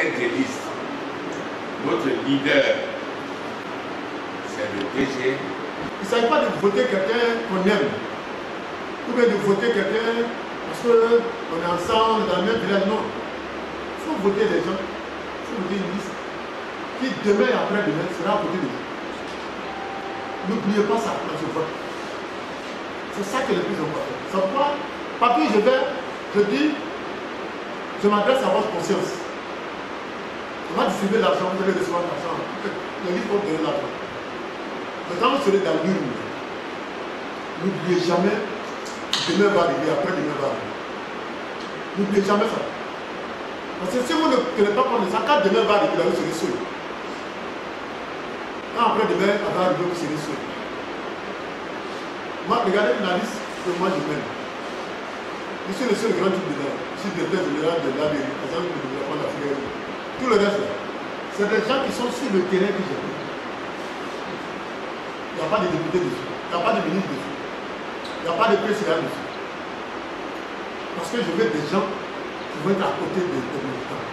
tête de liste. Notre leader, c'est le DG. Il ne s'agit pas de voter quelqu'un qu'on aime, ou bien de voter quelqu'un parce qu'on est ensemble dans le même village. Non. Il faut voter les gens, il faut voter une liste qui demain et après-demain sera à côté de vous. N'oubliez pas ça quand je vote. C'est ça qui est le plus important. C'est pourquoi, papi, je dis, je m'adresse à votre conscience. On va distribuer l'argent, vous allez recevoir l'argent. Le livre pour donner l'argent. Mais quand vous serez dans l'urne, n'oubliez jamais, demain va arriver, après-demain va arriver. N'oubliez jamais ça. Parce que si vous ne tenez pas compte de ça, quand demain va arriver, vous serez seul. Quand après-demain va arriver, vous serez seul. Moi, regardez la liste que moi je mène. Je suis le seul grand type de là. Je suis directeur général de l'ABI, par exemple, le développement de l'Afrique. Tout le reste, c'est des gens qui sont sur le terrain que j'ai pris. Il n'y a pas de député dessus, il n'y a pas de ministre dessus, il n'y a pas de président dessus. Parce que je veux des gens qui vont être à côté des militants.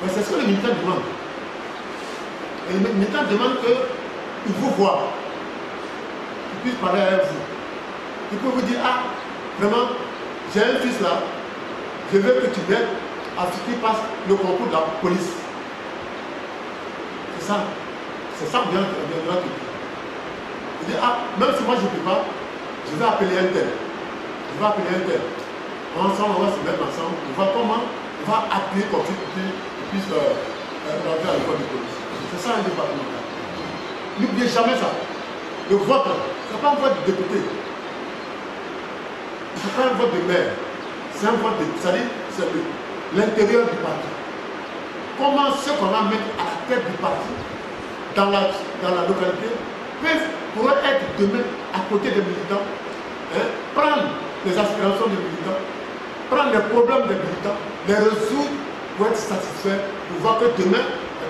Mais c'est ce que les militants demandent. Et les militants demandent qu'ils vous voient, qu'ils puissent parler avec vous. Qu'ils peuvent vous dire, ah, vraiment, j'ai un fils là, je veux que tu m'aides à ce qu'il passe le concours de la police. C'est ça. C'est ça bien viendra tout. Je dis, ah, même si moi je ne peux pas, je vais appeler un tel. Je vais appeler un tel. Ensemble, on va se mettre ensemble. On va comment on va appuyer pour qu'il puisse rentrer à l'école de police. C'est ça un départemental. N'oubliez jamais ça. Le vote, ce n'est pas un vote de député. Ce n'est pas un vote de maire. C'est un vote de. C'est l'intérieur du parti. Comment ceux qu'on va mettre à la tête du parti dans la localité pourraient être demain à côté des militants, prendre les aspirations des militants, prendre les problèmes des militants, les résoudre pour être satisfaits, pour voir que demain,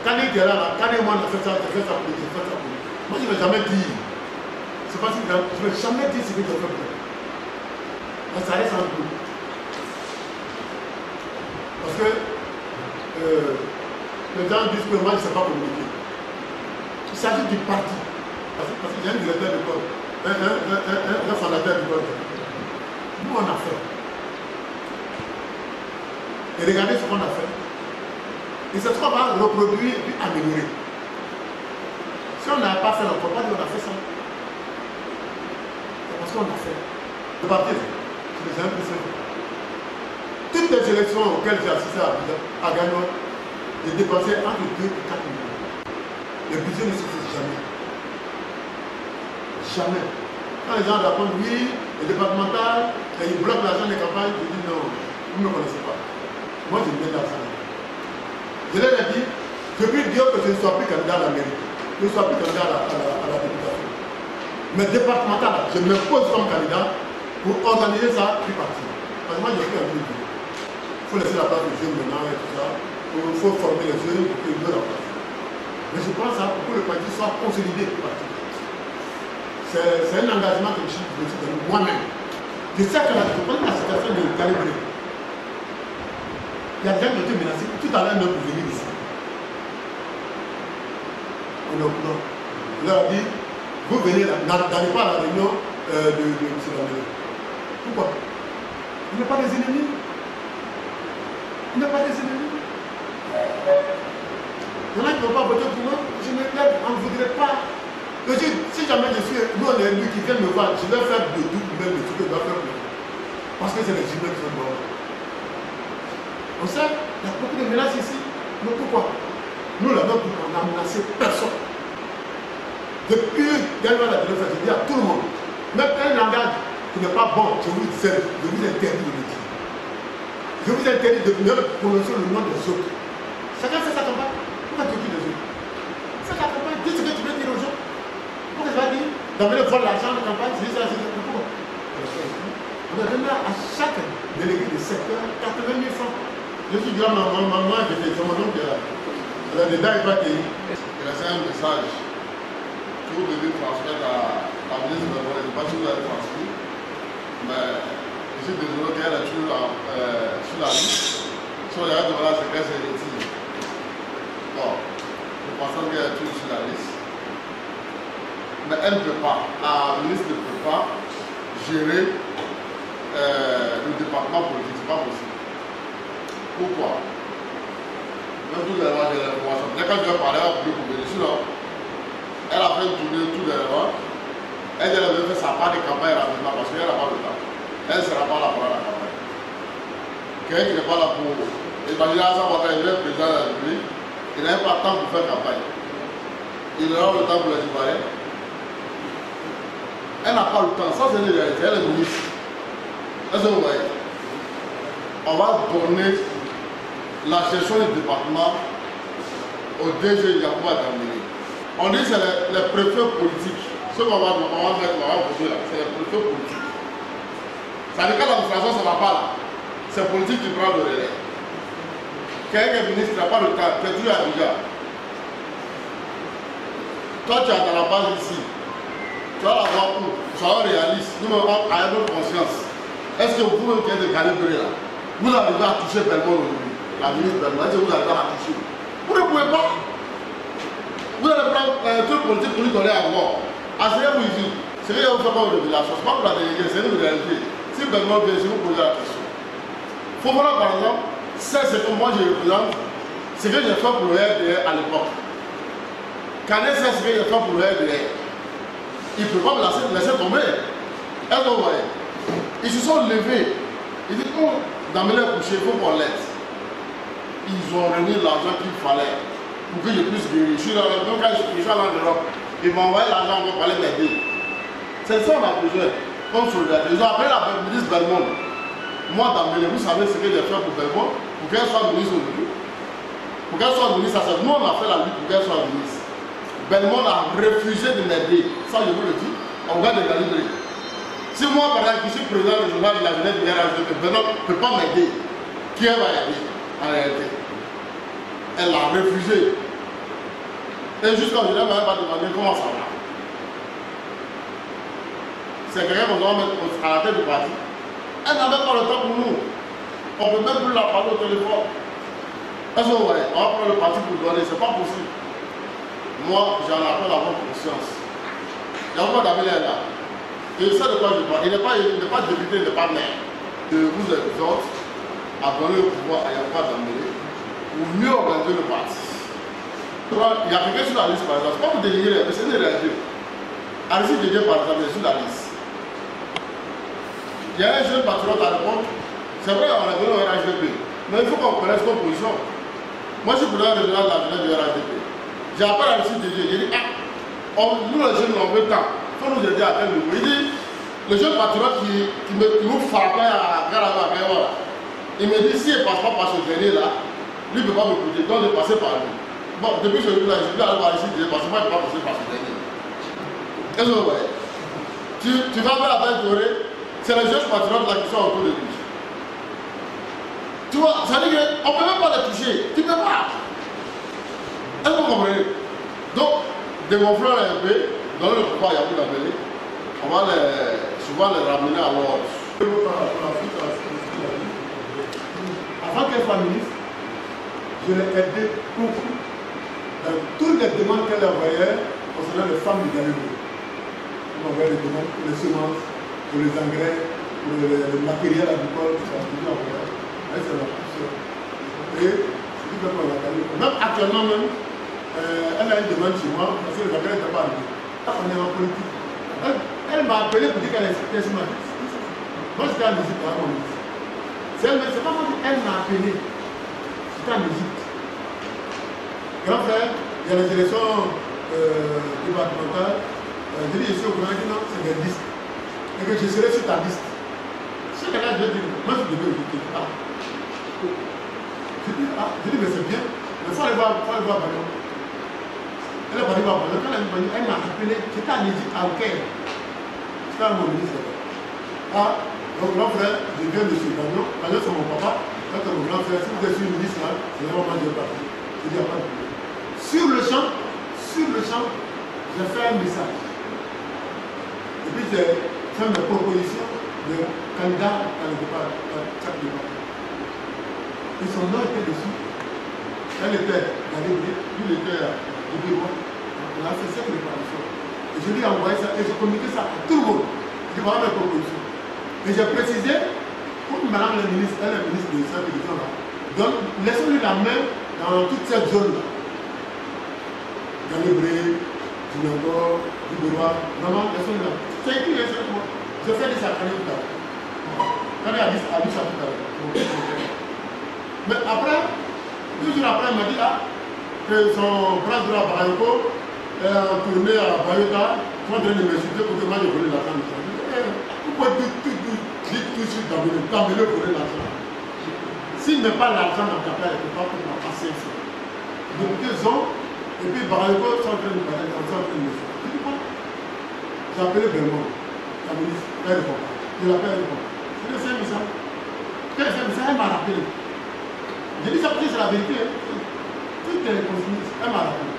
quand il est là, quand moi on a fait ça, j'ai fait ça pour lui, j'ai fait ça pour lui. Moi je ne vais jamais dire, c'est pas si je ne vais jamais dire ce que j'ai fait pour lui. Mais ça reste en nous. Parce que les gens disent que moi je ne sais pas communiquer. Il s'agit du parti. Parce que j'ai un directeur de corps, un fondateur du corps. Nous on a fait. Et regardez ce qu'on a fait. Et c'est ce qu'on va reproduire et améliorer. Si on n'a pas fait encore, pas dire on a fait ça. C'est parce qu'on a fait. Le parti, c'est les impressions. Toutes les élections auxquelles j'ai assisté à Gagnon, j'ai dépensé entre 2 et 4 millions. Le budget ne suffit jamais. Jamais. Quand les gens répondent oui, le départemental, et ils bloquent l'argent des campagnes, je dis non, vous ne me connaissez pas. Moi, je mets l'argent. Je leur ai dit, je puis dire que je ne sois plus candidat à la mairie, je ne sois plus candidat à la députation. Mais départemental, je me pose comme candidat pour organiser ça plus parti. Parce que moi, je suis un peu dur. Il faut laisser la place aux jeunes maintenant et tout ça. Il faut former les jeunes pour qu'ils meurent en place. Mais je pense ça pour que le parti soit consolidé. C'est un engagement que je suis donné moi-même. Je sais que je prends la situation de calibrer. Il y a des gens qui ont été menacés tout à l'heure même pour venir ici. On leur a dit, vous venez là, n'allez pas à la réunion de M. Lamélé. Pourquoi? Il n'y a pas des ennemis. Il n'y a pas des ennemis. Il y en a qui ne vont pas voter pour moi. Je me lève, on ne voudrait pas. Si jamais je suis, nous on est élus qui viennent me voir, je vais faire de tout même de tout que je dois faire pour eux. Parce que c'est les humains qui sont morts. On sait, il y a beaucoup de menaces ici. Mais pourquoi? Nous là-bas, on n'a menacé personne. Depuis dernièrement la téléphone, je dis à tout le monde, même un langage qui n'est pas bon, je vous interdis de le dire. Je vous interdis de venir prononcer le nom des autres. Chacun fait sa campagne. Pourquoi tu dis les autres? Fais ta campagne, dis ce que tu veux dire aux gens. Pourquoi tu vas dire, d'amener voir l'argent de campagne, c'est ça, c'est ça. Pourquoi? On a donné à chaque délégué de secteur 80 000 francs. Je suis dit à ma maman, j'ai fait son nom qui est là. Elle a des dates pas payées. Il laissait un message que vous devez transmettre à la ministre de la pas si vous l'avez transmis. Mais je suis désolé qu'elle est sur la liste. So, il y a un c'est qu'elle se retire. Bon, nous pensons qu'elle est toujours sur la liste. Mais elle ne peut pas, la ministre ne peut pas gérer le département politique, c'est pas possible. Pourquoi? Même tous les éléments, j'ai l'information. Dès que je vais parler, elle peut couper dessus, non? Elle a fait tourner tous les éléments. Elle devait faire sa part de campagne rapidement parce qu'elle n'a pas le temps. Elle ne sera pas là pour la campagne. Quelqu'un qui n'est pas là pour. Imaginez à ça, quand il est président de la République, il n'a pas le temps pour faire campagne. Il aura le temps pour les Ivoiriens. Elle n'a pas le temps. Ça, c'est une réalité. Elle est ministre. Est-ce que vous voyez? On va donner la gestion du département au DG Yacouba Dembélé. On dit que c'est les préfets politiques. Ce qu'on va mettre, on va poser là, c'est les préfets politiques. Ça veut dire que l'administration, ça ne va pas là. C'est politique qui prend le relais. Quelqu'un qui est ministre n'a pas le temps, tu es toujours à Abidjan. Toi, tu es dans la base ici. Tu vas la voir où? Soyons réalistes. Nous, on a notre conscience. Est-ce que vous pouvez me de calibrer là? Vous arrivez à toucher Belmont aujourd'hui. La ministre Belmont, est-ce que vous arrivez à toucher? Vous ne pouvez pas. Vous allez prendre un truc politique pour lui donner à voir. Asseyez-vous ici. C'est que vous faites pas une révélation. Ce n'est pas pour la déléguer, c'est une réalité. Si Belmont vient, je vous posez la question. Fofana, par exemple, c'est ce que moi je représente, ce que j'ai fait pour le RDR à l'époque. Canet, c'est ce que j'ai fait pour le RDR. Il ne peut pas me laisser tomber. Est-ce que vous voyez? Ils se sont levés. Ils disent, oh, dans mes coucher, il faut qu'on l'aide. Ils ont remis l'argent qu'il fallait pour que je puisse guérir. Je suis là, même quand je suis allé en Europe, ils m'ont envoyé l'argent pour aller m'aider. C'est ça qu'on a besoin. Comme solidarité. Ils ont appelé la ministre Belmont. Moi, d'Ambélé, vous savez ce que j'ai fait pour Belmont, pour qu'elle soit ministre aujourd'hui. Pour qu'elle soit ministre, ça, nous on a fait la lutte pour qu'elle soit ministre. Belmont a refusé de m'aider. Ça, je vous le dis. On va décalibrer. Si moi, par exemple, je suis président du journal de la jeunesse du RHDP, Belmont ne peut pas m'aider. Qui elle va aider en réalité? Elle a refusé. Et jusqu'à aujourd'hui, elle ne m'a pas demandé comment ça va. C'est quelqu'un qu'on doit mettre à la tête du parti. Elle n'avait pas le temps pour nous. On ne peut même plus la parler au téléphone. Est-ce que vous voyez? On va prendre le parti pour donner, c'est pas possible. Moi, j'en appelle à votre conscience. Yacouba Dembélé est là. Et ça de quoi je parle. Il n'est pas député, il n'est pas maire. Je vous exhorte à donner le pouvoir à Yacouba Dembélé pour mieux organiser le parti. Il y a quelqu'un sur la liste par exemple. C'est pas pour déligner, mais c'est une réalité. Aristide Dédé par exemple est sur la liste. Il y a un jeune patriote à l'époque. C'est vrai, on a donné au RHDP. Mais il faut qu'on connaisse nos positions. Moi, je suis pour le régional de la jeunesse du RHDP. J'ai appelé Aristide Dédé. J'ai dit, nous les jeunes, on veut tant. Il faut nous aider à tel niveau. Il dit, le jeune patriote qui nous frappait à Garawa, il me dit, si il ne passe pas par ce dernier-là, lui ne peut pas me coûter. Donc, je vais passer par lui. Bon, depuis ce jour-là, je vais aller voir Aristide Dédé parce que moi, je ne peux pas passer par ce dernier. Est-ce que vous voyez? Tu vas faire la belle dorée. C'est les jeunes patriotes là qui sont autour de lui. Tu vois, ça veut dire qu'on ne peut même pas les toucher. Tu ne peux pas. Est-ce que vous comprenez? Donc, dégonfler un peu, donner le pouvoir à Yacouba Dembélé, on va souvent les ramener à l'ordre. Avant qu'elle soit ministre, je l'ai aidé beaucoup dans toutes les demandes qu'elle envoyait concernant les femmes du Galiléo. Elle m'envoyait des demandes pour les semences, pour les engrais, pour le matériel agricole, tout ça, tout ça. Elle, c'est la poussière. Et c'est tout comme la Galiléo. Même actuellement, même, elle a une demande chez moi parce que les engrais n'étaient pas arrivés. On est en politique. Elle m'a appelé pour dire qu'elle était sur ma liste. Moi, j'étais en Égypte avant mon liste. C'est pas moi qui m'a appelé. J'étais en Égypte. Grand frère, il y a les élections départementales. J'ai dit, je suis au gouvernement, dit non, c'est des listes. Et que je serai sur ta liste. Si quelqu'un veut dire, moi je devais éviter. Je dis, mais c'est bien. Mais il faut aller voir Ballon. Elle est partie voir Ballon. Quand elle m'a appelé, j'étais en Égypte, à Caire. J'étais à mon ministre. Donc grand frère, je viens de chez Ballon. Ballon, c'est mon papa. Quand c'est mon grand frère, si vous êtes sur une liste là, c'est vraiment pas de parti. Je dis, il n'y a pas de problème. Sur le champ, j'ai fait un message. Et puis j'ai fait mes propositions de candidats dans le débat, dans chaque débat. Et son nom était dessus. Elle était Galibri, lui était du bureau. On a fait 5 réparations. Et je lui ai envoyé ça et j'ai communiqué ça à tout le monde. Je vais avoir mes propositions. Et j'ai précisé, comme madame la ministre, elle est la ministre de cette éducation-là, donc laissons-lui la main dans toute cette zone-là. Galibri, Dinago, Duburois, vraiment, laissons-lui la main. C'est écrit, c'est moi. Je fais des sacrés tout à l'heure. Quand il a dit ça tout à l'heure. Mais après, 2 jours après, il m'a dit là que son bras droit à Barayoko est tourné à Bayota, soit en train de m'insulter pour que moi je voulais l'argent. Pourquoi dites tout de suite d'amener voler l'argent? S'il ne met pas l'argent dans ta paix, il ne peut pas passer ici. Donc 2 ans, et puis Barayoko sont en train de parler, sont en train de m'insulter. Tu dis quoi? J'ai appelé Belmont, la ministre, elle répond pas. Je l'appelle, elle répond pas. Je lui ai fait ça. Quand elle fait ça, elle m'a rappelé. J'ai dit ça parce que c'est la vérité. Toutes les consignes, elle m'a rappelé.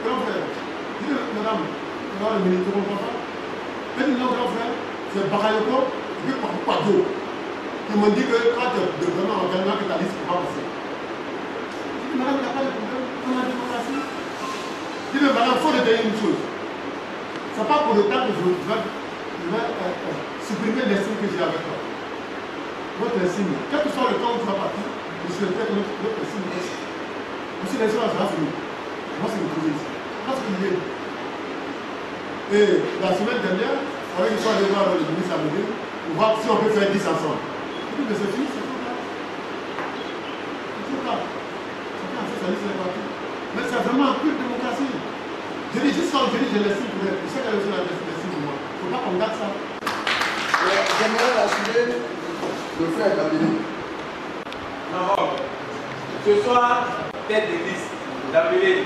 Grand frère, je dis, madame, le ministre ne comprend pas. Elle dit, non, grand frère, c'est Bakayoko et puis Pado. Ils m'ont dit que quand tu es vraiment engagement, que ta liste ne peut pas passer. Je dis, madame, il n'y a pas de problème. On a démocratie. Je dis, mais madame, il faut retenir une chose. Ce n'est pas pour le temps que je vais supprimer l'estime que j'ai avec toi. Votre estime, quel que soit le temps où tu vas partir, je souhaiterais que notre estime reste. Monsieur l'estime, ça va finir. Moi, c'est le projet ici. Parce qu'il est. Et la semaine dernière, avec une fois de voir le ministre Amédée, pour voir si on peut faire 10 ensemble. Je dis, mais c'est fini, c'est trop tard. C'est trop tard. Chacun a fait sa liste, c'est parti. Mais c'est vraiment un peu de démocratie. Je dis, juste quand je dis, je l'estime pour elle. Je sais qu'elle a aussi la l'estime pour moi. Il ne faut pas qu'on garde ça. J'aimerais assurer le frère d'Amélie. Non, ce soir, tête de liste d'Amélie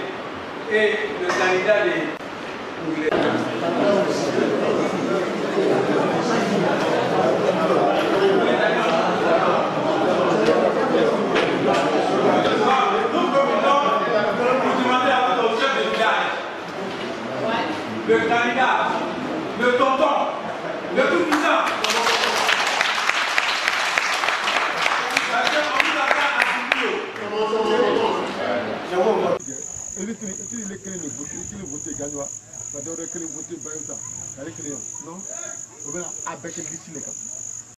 et le candidat des Anglais. Le candidat, le tonton, le tout-puissant. Il est créé de voter Gagnois, ça devrait créer voter Bayota. Non, on va avec les